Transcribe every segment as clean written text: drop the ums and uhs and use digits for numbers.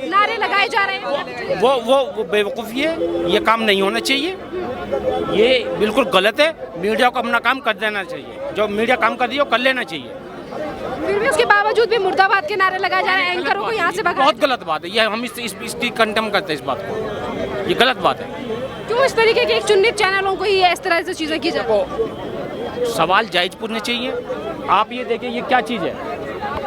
नारे लगाए जा रहे हैं। वो बेवकूफ़ी है, ये काम नहीं होना चाहिए, ये बिल्कुल गलत है। मीडिया को अपना काम कर देना चाहिए, जो मीडिया काम कर रही है वो कर लेना चाहिए। फिर भी उसके बावजूद भी मुर्दाबाद के नारे लगाए जा रहे हैं, एंकरों को यहाँ से भगा। बहुत गलत बात है ये, हम इसकी कंडेम करते हैं इस बात को, ये गलत बात है। क्यों इस तरीके के चुनित चैनलों को ही इस तरह से चीजें की जाए? सवाल जायज पूछने चाहिए। आप ये देखिए ये क्या चीज़ है,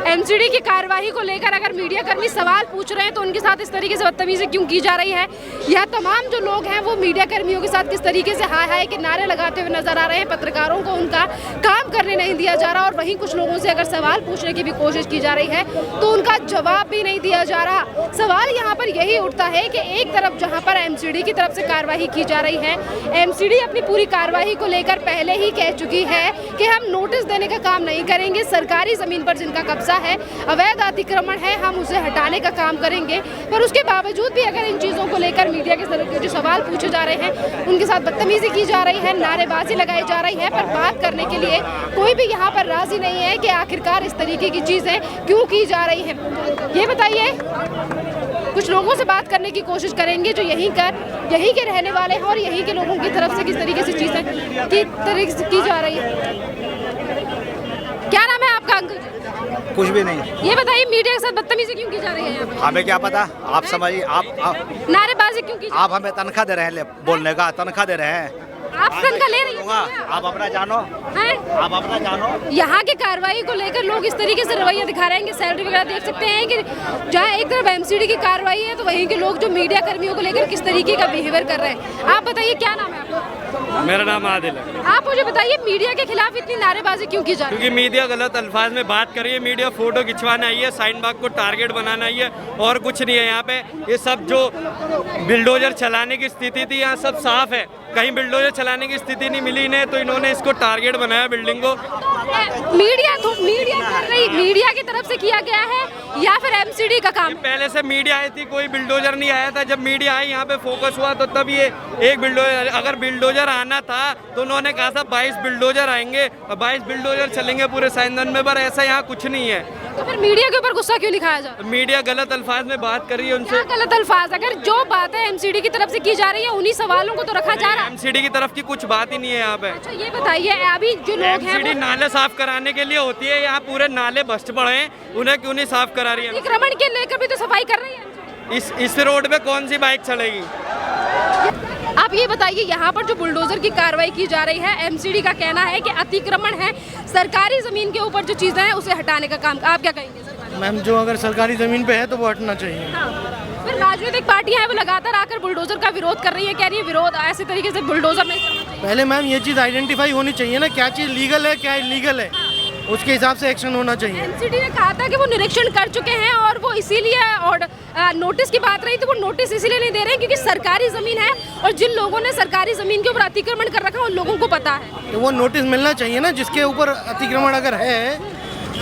एमसीडी की कार्यवाही को लेकर अगर मीडिया कर्मी सवाल पूछ रहे हैं तो उनके साथ इस तरीके से बदतमीजी क्यों की जा रही है? यह तमाम जो लोग हैं वो मीडिया कर्मियों के साथ किस तरीके से हाय हाय के नारे लगाते हुए नजर आ रहे हैं। पत्रकारों को उनका काम करने नहीं दिया जा रहा और वहीं कुछ लोगों से अगर सवाल पूछने की भी कोशिश की जा रही है तो उनका जवाब भी नहीं दिया जा रहा। सवाल यहाँ पर यही उठता है कि एक तरफ जहाँ पर एमसीडी की तरफ से कार्यवाही की जा रही है, एमसीडी अपनी पूरी कार्यवाही को लेकर पहले ही कह चुकी है कि हम नोटिस देने का काम नहीं करेंगे, सरकारी जमीन पर जिनका कब्जा है, अवैध अतिक्रमण है, हम उसे हटाने का काम करेंगे। पर उसके बावजूद भी अगर इन चीज़ों को लेकर मीडिया के जो सवाल पूछे जा रहे हैं उनके साथ बदतमीजी की जा रही है, नारेबाजी लगाई जा रही है, पर बात करने के लिए कोई भी यहाँ पर राजी नहीं है कि आखिरकार इस तरीके की चीज़ें क्यों की जा रही हैं। ये बताइए, कुछ लोगों से बात करने की कोशिश करेंगे जो यहीं के रहने वाले हैं और यहीं के लोगों की तरफ से किस तरीके से चीज़ें की जा रही है। क्या नाम है आपका अंकल? कुछ भी नहीं। ये बताइए मीडिया के साथ बदतमीजी क्यों की जा रही है यहाँ पे? हमें क्या पता, आप समझिए। आप नारेबाजी क्यों की? आप हमें तनख्वाह दे रहे हैं, बोलने का तनख्वाह दे रहे हैं। आप तनख्वाह ले रही हैं? आप अपना जानो, आप अपना जानो। यहाँ की कार्रवाई को लेकर लोग इस तरीके से रवैया दिखा रहे हैं कि सैलरी वगैरह देख सकते हैं कि जहाँ एक तरफ एमसीडी की कार्रवाई है तो वहीं के लोग जो मीडिया कर्मियों को लेकर किस तरीके का बिहेवियर कर रहे हैं। आप बताइए, क्या नाम है आपका? मेरा नाम आदिल है। आप मुझे बताइए मीडिया के खिलाफ इतनी नारेबाजी क्यों की जा रही है? क्योंकि मीडिया गलत अल्फाज में बात कर रही है, मीडिया फोटो खिंचवाना आई है, साइन बाग को टारगेट बनाना आई है और कुछ नहीं है यहाँ पे। ये सब जो बिल्डोजर चलाने की स्थिति थी यहाँ सब साफ है, कहीं बिल्डोजर चलाने की स्थिति नहीं मिली इन्हें, तो इन्होंने इसको टारगेट बनाया बिल्डिंग को। मीडिया की तरफ से किया गया है या फिर एमसीडी का काम? पहले से मीडिया आई थी, कोई बिल्डोजर नहीं आया था। जब मीडिया आई यहाँ पे फोकस हुआ तो तब ये एक बिल्डोजर, अगर बिल्डोजर आना था तो उन्होंने कहा था 22 बिल्डोजर आएंगे और 22 बिल्डोजर चलेंगे पूरे साइंदन में, पर ऐसा यहाँ कुछ नहीं है। तो फिर मीडिया के ऊपर गुस्सा क्यों दिखाया जा रहा है? मीडिया गलत अल्फाज में बात कर रही है उनसे। गलत अल्फाज? अगर जो बातें एमसीडी की तरफ से की जा रही है उन्हीं सवालों को तो रखा जा रहा है। एमसीडी की तरफ की कुछ बात ही नहीं है यहाँ पे। अच्छा ये बताइए, अभी जो लोग हैं एमसीडी नाले साफ कराने के लिए होती है, यहाँ पूरे नाले भ्रष्ट पड़े हैं, उन्हें क्यों नहीं साफ करा रही है? अतिक्रमण के लेकर भी तो सफाई कर रही है। इस रोड पे कौन सी बाइक चलेगी? आप ये बताइए, यहाँ पर जो बुलडोजर की कार्रवाई की जा रही है, एमसीडी का कहना है कि अतिक्रमण है, सरकारी जमीन के ऊपर जो चीजें हैं उसे हटाने का काम, आप क्या कहेंगे? मैम, जो अगर सरकारी जमीन पे है तो वो हटना चाहिए। हाँ। फिर राजनीतिक पार्टियां हैं वो लगातार आकर बुलडोजर का विरोध कर रही है, कह रही है विरोध ऐसे तरीके से बुलडोजर नहीं करना चाहिए। पहले मैम ये चीज़ आइडेंटिफाई होनी चाहिए ना, क्या चीज़ लीगल है क्या इलीगल है, उसके हिसाब से एक्शन होना चाहिए। एमसीडी ने कहा था कि वो निरीक्षण कर चुके हैं और वो इसीलिए, और नोटिस की बात रही तो वो नोटिस इसीलिए नहीं दे रहे हैं क्योंकि सरकारी जमीन है और जिन लोगों ने सरकारी जमीन के ऊपर अतिक्रमण कर रखा है उन लोगों को पता है। तो वो नोटिस मिलना चाहिए ना, जिसके ऊपर अतिक्रमण अगर है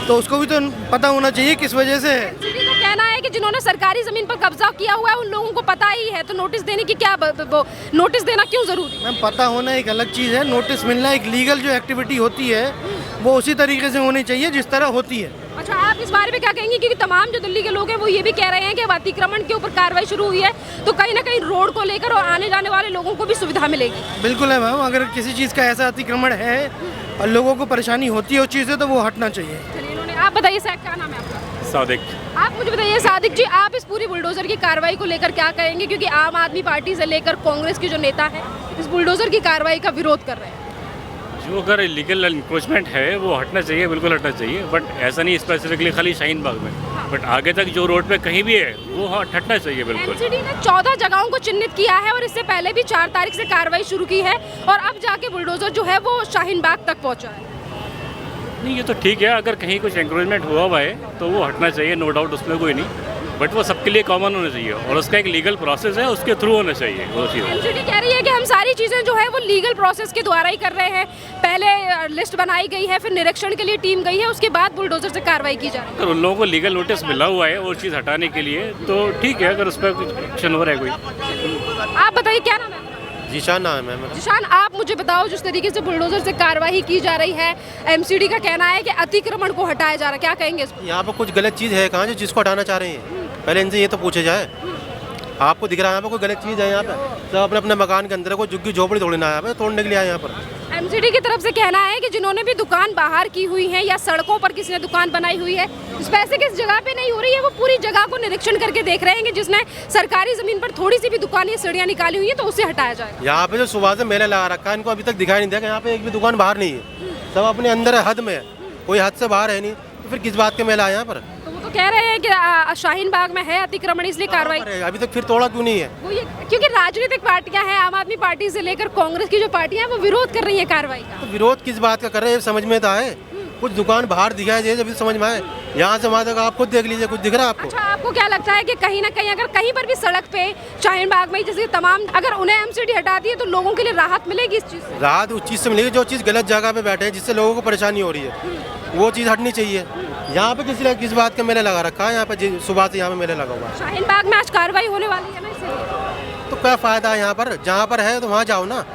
तो उसको भी तो पता होना चाहिए किस वजह से है। एमसीडी का कहना है कि जिन्होंने सरकारी जमीन पर कब्जा किया हुआ है उन लोगों को पता ही है, तो नोटिस देने की क्या, नोटिस देना क्यों जरूरी? मैम, पता होना एक अलग चीज़ है, नोटिस मिलना एक लीगल जो एक्टिविटी होती है वो उसी तरीके से होनी चाहिए जिस तरह होती है। अच्छा, आप इस बारे में क्या कहेंगे? क्योंकि तमाम जो दिल्ली के लोग हैं वो ये भी कह रहे हैं कि अब अतिक्रमण के ऊपर कार्रवाई शुरू हुई है तो कहीं ना कहीं रोड को लेकर और आने जाने वाले लोगों को भी सुविधा मिलेगी। बिल्कुल है मैम, अगर किसी चीज़ का ऐसा अतिक्रमण है और लोगों को परेशानी होती है उस चीज़ से तो वो हटना चाहिए। आप बताइए सर, क्या नाम है आपका? सादिक। आप मुझे बताइए सादिक जी, आप इस पूरी बुलडोजर की कार्रवाई को लेकर क्या कहेंगे? क्योंकि आम आदमी पार्टी से लेकर कांग्रेस के जो नेता हैं इस बुलडोजर की कार्रवाई का विरोध कर रहे हैं। जो अगर इलीगल इंक्रोचमेंट है वो हटना चाहिए, बिल्कुल हटना चाहिए, बट ऐसा नहीं स्पेसिफिकली खाली शाहीन बाग में, बट आगे तक जो रोड पे कहीं भी है वो हटना चाहिए बिल्कुल। एमसीडी ने 14 जगहों को चिन्हित किया है और इससे पहले भी 4 तारीख से कार्रवाई शुरू की है और अब जाके बुलडोजर जो है वो शाहीन बाग तक पहुंचा है। नहीं, ये तो ठीक है, अगर कहीं कुछ एंक्रोचमेंट हुआ हुआ है तो वो हटना चाहिए, नो डाउट, उसमें कोई नहीं, बट वो सबके लिए कॉमन होना चाहिए और उसका एक लीगल प्रोसेस है, उसके थ्रू होना चाहिए वो चीज़। एमसीडी कह रही है कि हम सारी चीज़ें जो है वो लीगल प्रोसेस के द्वारा ही कर रहे हैं, पहले लिस्ट बनाई गई है, फिर निरीक्षण के लिए टीम गई है, उसके बाद बुलडोजर से कार्रवाई की जा रही है। अगर उन लोगों को लीगल नोटिस मिला हुआ है वो चीज़ हटाने के लिए तो ठीक है, अगर उस पर कुछ एक्शन हो रहा है कोई। आप बताइए, क्या नाम है? जीशान नाम है मेरा। जीशान, आप मुझे बताओ, जिस तरीके से बुलडोजर से कार्रवाई की जा रही है, एमसीडी का कहना है कि अतिक्रमण को हटाया जा रहा है, क्या कहेंगे इसको? यहाँ पर कुछ गलत चीज़ है कहाँ जो जिसको हटाना चाह रहे हैं। पहले इनसे ये तो पूछे जाए। आपको दिख रहा है यहाँ पे कोई गलत चीज़ है? यहाँ पे सब अपने अपने मकान के अंदर है, कोई झुग्गी झोपड़ी तोड़ना है यहाँ पे, तोड़ने के लिए आए यहाँ पर। एमसीडी की तरफ से कहना है कि जिन्होंने भी दुकान बाहर की हुई है या सड़कों पर किसी ने दुकान बनाई हुई है, स्पेसिफिक किस जगह पे नहीं हो रही है, वो पूरी जगह को निरीक्षण करके देख रहे हैं कि जिसने सरकारी जमीन पर थोड़ी सी भी दुकान या सीढ़ियाँ निकाली हुई है तो उसे हटाया जाए। यहाँ पे जो सुबह से मेला लगा रखा है, इनको अभी तक दिखाई नहीं दिया कि यहाँ पे एक भी दुकान बाहर नहीं है, सब अपने अंदर है, हद में है, कोई हद से बाहर है नहीं, तो फिर किस बात का मेला है यहाँ पर? तो वो तो कह रहे हैं कि शाहीन बाग में है अतिक्रमण, इसलिए कार्रवाई। अभी तक फिर तोड़ा क्यों नहीं है? वो ये क्योंकि राजनीतिक पार्टियां हैं, आम आदमी पार्टी से लेकर कांग्रेस की जो पार्टियां हैं वो विरोध कर रही है कार्रवाई का। तो विरोध किस बात का कर रहे हैं समझ में तो आए? कुछ दुकान बाहर दिखाई दे जब समझ में आए। यहाँ से वहाँ तक आप खुद देख लीजिए, कुछ दिख रहा है आपको? अच्छा, आपको क्या लगता है कि कहीं ना कहीं अगर कहीं पर भी सड़क पे शाहीन बाग में जैसे तमाम अगर उन्हें एमसीडी हटा दी है तो लोगों के लिए राहत मिलेगी इस चीज़ से? राहत उस चीज़ से मिलेगी जो चीज़ गलत जगह पे बैठे हैं, जिससे लोगों को परेशानी हो रही है, वो चीज़ हटनी चाहिए। यहाँ पे किस बात का मेला लगा रखा है? यहाँ पे सुबह से यहाँ पे मेला लगा हुआ है। शाहीन बाग में आज कार्रवाई होने वाली है ना, इसलिए तो क्या फायदा है? यहाँ पर जहाँ पर है तो वहाँ जाओ ना।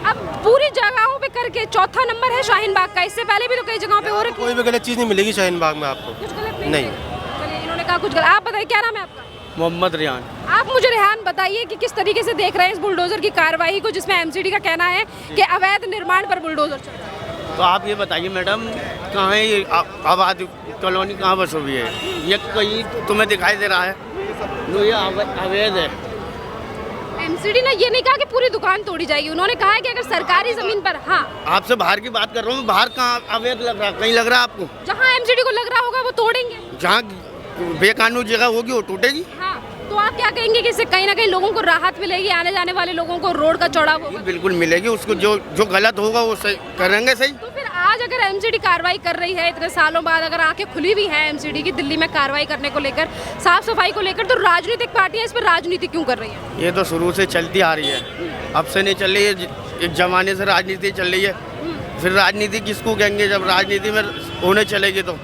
अब पूरी जगहों पे करके चौथा नंबर है शाहीन बाग का, इससे पहले भी तो कई जगहों पे हो रखी है। कोई भी गलत चीज़ नहीं मिलेगी शाहीन बाग में आपको। कुछ गलत नहीं। चलिए, इन्होंने कहा कुछ गलत। आप बताइए क्या नाम है आपका? मोहम्मद रियान। आप मुझे रेहान बताइए कि किस तरीके से देख रहे हैं इस बुलडोजर की कार्रवाई को, जिसमें एमसीडी का कहना है कि अवैध निर्माण पर बुलडोजर चल रहा है। तो आप ये बताइए मैडम, कहाँ है ये आबाद कॉलोनी, कहाँ बस हुई है? ये कहीं तुम्हें दिखाई दे रहा है? जो ये अवैध है। एमसीडी ने ये नहीं कहा कि पूरी दुकान तोड़ी जाएगी, उन्होंने कहा है कि अगर सरकारी जमीन पर, हाँ आपसे बाहर की बात कर रहा हूँ, बाहर कहाँ अवैध लग रहा है? कहीं लग रहा है आपको? जहाँ एमसीडी को लग रहा होगा वो तोड़ेंगे, जहाँ बेकानून जगह होगी वो टूटेगी। हाँ, तो आप क्या कहेंगे कि इससे कहीं ना कहीं लोगों को राहत मिलेगी, आने जाने वाले लोगों को रोड का चौड़ाव होगा? बिल्कुल मिलेगी, उसको जो गलत होगा वो सही करेंगे। सही। तो फिर आज अगर एमसीडी कार्रवाई कर रही है इतने सालों बाद, अगर आंखें खुली भी हैं एमसीडी की दिल्ली में कार्रवाई करने को लेकर, साफ सफाई को लेकर, तो राजनीतिक पार्टियां इस पर राजनीति क्यों कर रही है? ये तो शुरू से चलती आ रही है, अब से नहीं चल रही है, एक जमाने से राजनीति चल रही है। फिर राजनीति किसको कहेंगे जब राजनीति में होने चलेगी तो?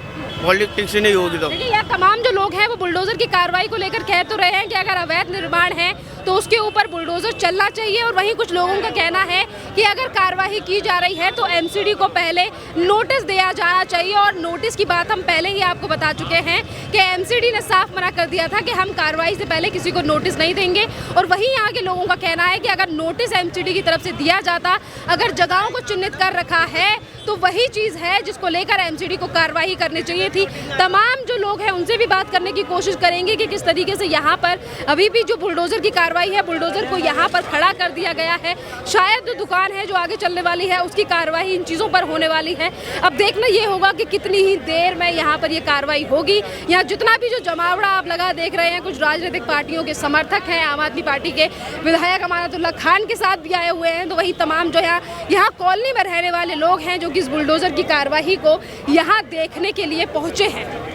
पॉलिटिक्स ही नहीं होगी तो। देखिए, यह तमाम जो लोग हैं वो बुलडोजर की कार्रवाई को लेकर कह तो रहे हैं कि अगर अवैध निर्माण है तो उसके ऊपर बुलडोजर चलना चाहिए, और वहीं कुछ लोगों का कहना है कि अगर कार्रवाई की जा रही है तो एमसीडी को पहले नोटिस दिया जाना चाहिए। और नोटिस की बात हम पहले ही आपको बता चुके हैं कि एमसीडी ने साफ मना कर दिया था कि हम कार्रवाई से पहले किसी को नोटिस नहीं देंगे। और वहीं यहाँ के लोगों का कहना है कि अगर नोटिस एमसीडी की तरफ से दिया जाता, अगर जगहों को चिन्हित कर रखा है, तो वही चीज़ है जिसको लेकर एमसीडी को कार्रवाई करनी चाहिए थी। तमाम जो लोग हैं उनसे भी बात करने की कोशिश करेंगे कि किस तरीके से यहाँ पर अभी भी जो बुलडोजर की कार्रवाई है, बुलडोजर को यहाँ पर खड़ा कर दिया गया है। शायद जो दुकान है जो आगे चलने वाली है उसकी कार्रवाई इन चीज़ों पर होने वाली है। अब देखना ये होगा कि कितनी ही देर में यहाँ पर ये कार्रवाई होगी। यहाँ जितना भी जो जमावड़ा आप लगा देख रहे हैं, कुछ राजनीतिक पार्टियों के समर्थक हैं, आम आदमी पार्टी के विधायक अमानतुल्लाह खान के साथ भी आए हुए हैं, तो वही तमाम जो यहाँ कॉलोनी में रहने वाले लोग हैं जो कि इस बुलडोजर की कार्रवाई को यहाँ देखने के लिए पहुँचे हैं।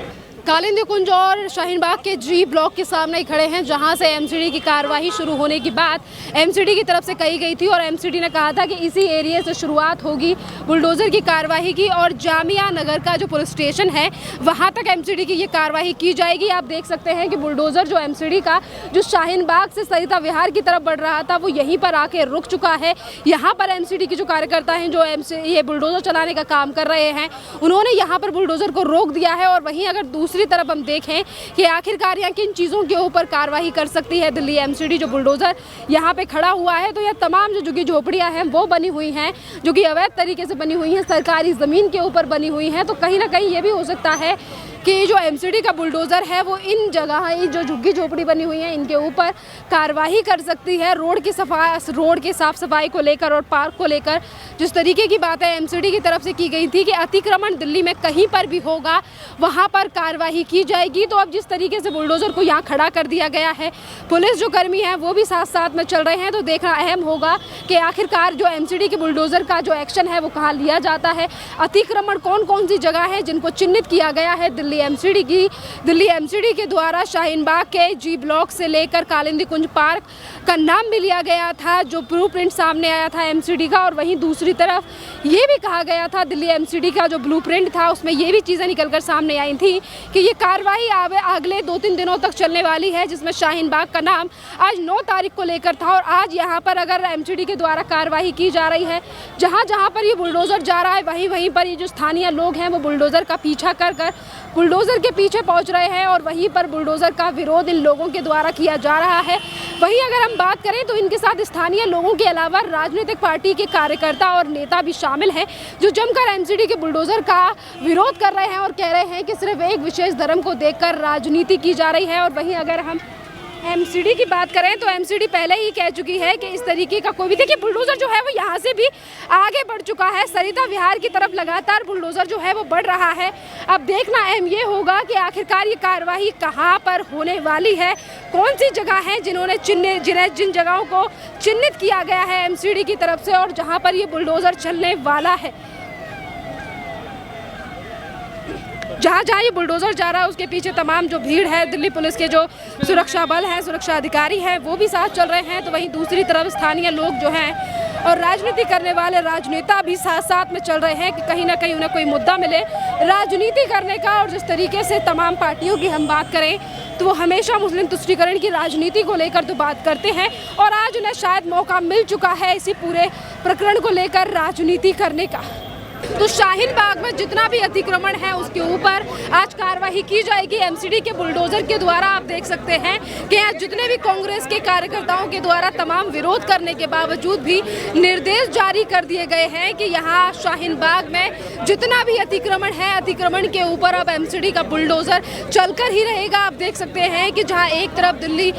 कालिंदी कुंज और शाहीन बाग के जी ब्लॉक के सामने ही खड़े हैं, जहां से एमसीडी की कार्रवाई शुरू होने की बात एमसीडी की तरफ से कही गई थी, और एमसीडी ने कहा था कि इसी एरिया से शुरुआत होगी बुलडोज़र की कार्रवाई की, और जामिया नगर का जो पुलिस स्टेशन है वहां तक एमसीडी की ये कार्रवाई की जाएगी। आप देख सकते हैं कि बुलडोज़र जो एमसीडी का जो शाहीन बाग से सरिता विहार की तरफ बढ़ रहा था वो यहीं पर आके रुक चुका है। यहाँ पर एमसीडी के जो कार्यकर्ता हैं जो ये बुलडोज़र चलाने का काम कर रहे हैं, उन्होंने यहाँ पर बुलडोज़र को रोक दिया है। और वहीं अगर दूसरी तरफ हम देखें कि आखिरकार यहाँ किन चीज़ों के ऊपर कार्रवाई कर सकती है दिल्ली एमसीडी, जो बुलडोज़र यहाँ पे खड़ा हुआ है, तो यह तमाम जो झुग्गी झोपड़ियाँ हैं वो बनी हुई हैं जो कि अवैध तरीके से बनी हुई हैं, सरकारी ज़मीन के ऊपर बनी हुई हैं। तो कहीं ना कहीं ये भी हो सकता है कि जो एमसीडी का बुलडोज़र है वो इन जगह जो झुग्गी झोपड़ी बनी हुई है इनके ऊपर कार्रवाई कर सकती है, रोड की साफ सफाई को लेकर और पार्क को लेकर। जिस तरीके की बातें एमसीडी की तरफ से की गई थी कि अतिक्रमण दिल्ली में कहीं पर भी होगा वहाँ पर कार्रवाई की जाएगी, तो अब जिस तरीके से बुलडोज़र को यहाँ खड़ा कर दिया गया है, पुलिस जो कर्मी हैं वो भी साथ साथ में चल रहे हैं, तो देखना अहम होगा कि आखिरकार जो एमसीडी के बुलडोज़र का जो एक्शन है वो कहाँ लिया जाता है। अतिक्रमण कौन कौन सी जगह है जिनको चिन्हित किया गया है दिल्ली एमसीडी के द्वारा। शाहीन बाग के जी ब्लॉक से लेकर कालिंदी कुंज पार्क का नाम भी लिया गया था, जो ब्लूप्रिंट सामने आया था एमसीडी का, और वहीं दूसरी तरफ ये भी कहा गया था दिल्ली एमसीडी का जो ब्लूप्रिंट था उसमें ये भी चीज़ें निकलकर सामने आई थी कि ये कार्रवाई अगले 2-3 दिनों तक चलने वाली है, जिसमें शाहीन बाग का नाम आज 9 तारीख को लेकर था। और आज यहाँ पर अगर एमसीडी के द्वारा कार्रवाई की जा रही है, जहाँ पर ये बुलडोज़र जा रहा है वहीं पर ये जो स्थानीय लोग हैं वो बुलडोज़र का पीछा कर बुलडोज़र के पीछे पहुंच रहे हैं और वहीं पर बुलडोज़र का विरोध इन लोगों के द्वारा किया जा रहा है। वहीं अगर हम बात करें तो इनके साथ स्थानीय लोगों के अलावा राजनीतिक पार्टी के कार्यकर्ता और नेता भी शामिल हैं, जो जमकर एमसीडी के बुलडोज़र का विरोध कर रहे हैं और कह रहे हैं कि सिर्फ एक विशेष धर्म को देखकर राजनीति की जा रही है। और वहीं अगर हम एमसीडी की बात करें तो एमसीडी पहले ही कह चुकी है कि इस तरीके का कोई भी, देखिए बुलडोज़र जो है वो यहाँ से भी आगे बढ़ चुका है, सरिता विहार की तरफ लगातार बुलडोज़र जो है वो बढ़ रहा है। अब देखना अहम ये होगा कि आखिरकार ये कार्रवाई कहाँ पर होने वाली है, कौन सी जगह है जिन जगहों को चिन्हित किया गया है एमसीडी की तरफ से और जहाँ पर ये बुलडोज़र चलने वाला है। जहाँ जहाँ ये बुलडोज़र जा रहा है उसके पीछे तमाम जो भीड़ है, दिल्ली पुलिस के जो सुरक्षा बल हैं, सुरक्षा अधिकारी हैं, वो भी साथ चल रहे हैं। तो वहीं दूसरी तरफ स्थानीय लोग जो हैं और राजनीति करने वाले राजनेता भी साथ साथ में चल रहे हैं कि कहीं ना कहीं उन्हें कोई मुद्दा मिले राजनीति करने का। और जिस तरीके से तमाम पार्टियों की हम बात करें तो वो हमेशा मुस्लिम तुष्टीकरण की राजनीति को लेकर तो बात करते हैं और आज उन्हें शायद मौका मिल चुका है इसी पूरे प्रकरण को लेकर राजनीति करने का। तो शाहीन बाग में जितना भी अतिक्रमण है उसके ऊपर आज कार्रवाई की जाएगी एमसीडी के बुलडोज़र के द्वारा। आप देख सकते हैं कि आज जितने भी कांग्रेस के कार्यकर्ताओं के द्वारा तमाम विरोध करने के बावजूद भी निर्देश जारी कर दिए गए हैं कि यहाँ शाहीन बाग में जितना भी अतिक्रमण है, अतिक्रमण के ऊपर अब एमसीडी का बुलडोज़र चलकर ही रहेगा। आप देख सकते हैं कि जहाँ एक तरफ दिल्ली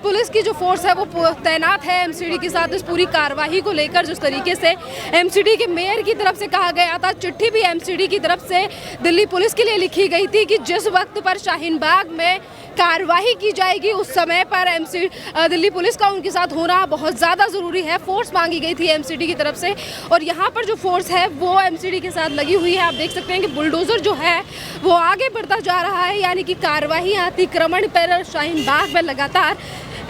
पुलिस की जो फोर्स है वो तैनात है एमसीडी के साथ इस पूरी कार्रवाई को लेकर। जिस तरीके से एमसीडी के मेयर की तरफ से कहा गया था, चिट्ठी भी एमसीडी की तरफ से दिल्ली पुलिस के लिए लिखी गई थी कि जिस वक्त पर शाहीन बाग में कार्रवाई की जाएगी उस समय पर दिल्ली पुलिस का उनके साथ होना बहुत ज़्यादा ज़रूरी है। फोर्स मांगी गई थी एमसीडी की तरफ से और यहाँ पर जो फोर्स है वो एमसीडी के साथ लगी हुई है। आप देख सकते हैं कि बुलडोज़र जो है वो आगे बढ़ता जा रहा है, यानी कि कार्रवाई अतिक्रमण पर शाहीन बाग में लगातार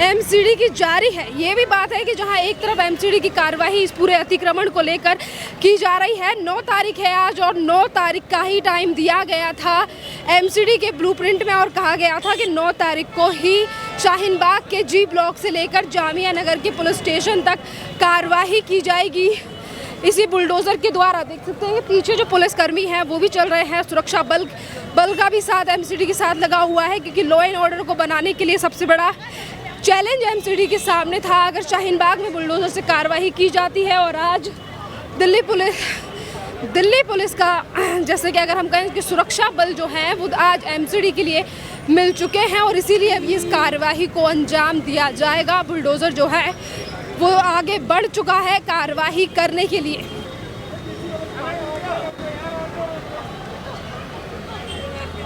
एमसीडी की जारी है। ये भी बात है कि जहां एक तरफ एमसीडी की कार्रवाई इस पूरे अतिक्रमण को लेकर की जा रही है, 9 तारीख है आज और 9 तारीख का ही टाइम दिया गया था एमसीडी के ब्लूप्रिंट में और कहा गया था कि 9 तारीख को ही शाहीन बाग के जी ब्लॉक से लेकर जामिया नगर के पुलिस स्टेशन तक कार्रवाई की जाएगी इसी बुलडोज़र के द्वारा। देख सकते हैं कि पीछे जो पुलिसकर्मी हैं वो भी चल रहे हैं, सुरक्षा बल का भी साथ एमसीडी के साथ लगा हुआ है, क्योंकि लॉ एंड ऑर्डर को बनाने के लिए सबसे बड़ा चैलेंज एमसीडी के सामने था अगर शाहीन बाग में बुलडोज़र से कार्रवाई की जाती है। और आज दिल्ली पुलिस का जैसे कि अगर हम कहें कि सुरक्षा बल जो है वो आज एमसीडी के लिए मिल चुके हैं और इसीलिए अभी इस कार्रवाई को अंजाम दिया जाएगा। बुलडोज़र जो है वो आगे बढ़ चुका है कार्रवाई करने के लिए।